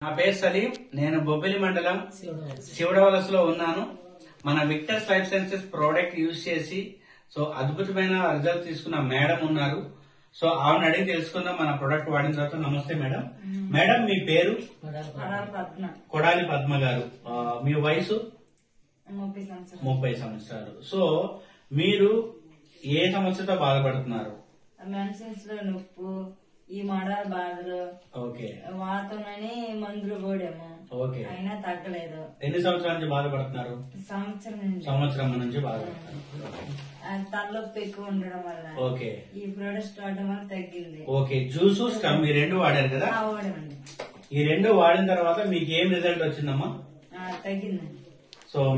నా పేరు సలీం. నేను బొబ్బిలి మండలం శివడవలసలో ఉన్నాను. మన విక్టర్స్ లైఫ్ సైన్సెస్ ప్రోడక్ట్ యూజ్ చేసి అద్భుతమైన రిజల్ట్ తీసుకున్న మేడం ఉన్నారు. ఆవిడ అడిగి తెలుసుకుందాం మన ప్రొడక్ట్ వాడిన తర్వాత. నమస్తే మేడం. మేడం మీ పేరు? కొడాలి పద్మ గారు. మీ వయసు? 30 సంవత్సరాలు. మీరు ఏ సమస్యతో బాధపడుతున్నారు? మెన్సెన్స్ లో నొప్పు, ఈ మడాల బాధలు, వాతమని మందులు కూడాము, అయినా తగ్గలేదు. ఎన్ని సంవత్సరాల నుంచి బాధపడుతున్నారు? సంవత్సరం నుంచి బాధపడుతున్నారు. తలనొప్పి ఎక్కువ ఉండడం వల్ల ఈ ప్రొడక్ట్ వాడడం వల్ల తగ్గింది. జ్యూస్ స్టమ్ ఈ రెండు వాడారు కదా? వాడమండి. ఈ రెండు వాడిన తర్వాత మీకు ఏం రిజల్ట్ వచ్చిందమ్మా? తగ్గిందండి.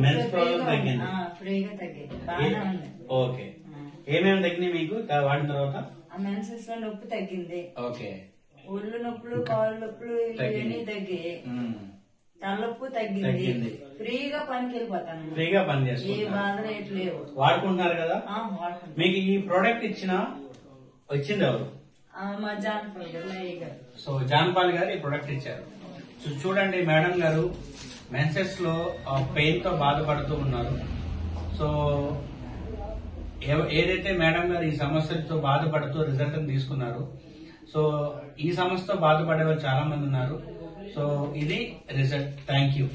మెన్స్ ప్రాబ్లం తగ్గింది, ఫ్రీగా తగ్గింది, బాగానే ఉంది. ఏమేమి తగ్గినాయి మీకు వాడిన తర్వాత? మెన్సెన్స్ లో నొప్పి తగ్గింది, ఒళ్ళు నొప్పులు, కాళ్ళు నొప్పులు ఇవన్నీ తగ్గాయి, తలనొప్పి తగ్గింది, ఫ్రీగా పనికి వెళ్ళిపోతాను. ఫ్రీగా పని చేస్తాను. ఏ బాధలు ఏటి లేవు. వాడుకుంటున్నారు కదా? మీకు ఈ ప్రోడక్ట్ వచ్చింది ఎవరు? మా జాన్పాల్ గారు. జాన్పాల్ గారు ఈ ప్రొడక్ట్ ఇచ్చారు. చూడండి మేడం గారు మెన్సెస్ లో పెయిన్ తో బాధపడుతూ ఉన్నారు. ఏదైతే మేడం గారు ఈ సమస్యలతో బాధపడుతూ రిజల్ట్ తీసుకున్నారు, ఈ సమస్యతో బాధపడే వాళ్ళు చాలా మంది ఉన్నారు. ఇది రిజల్ట్. Thank you.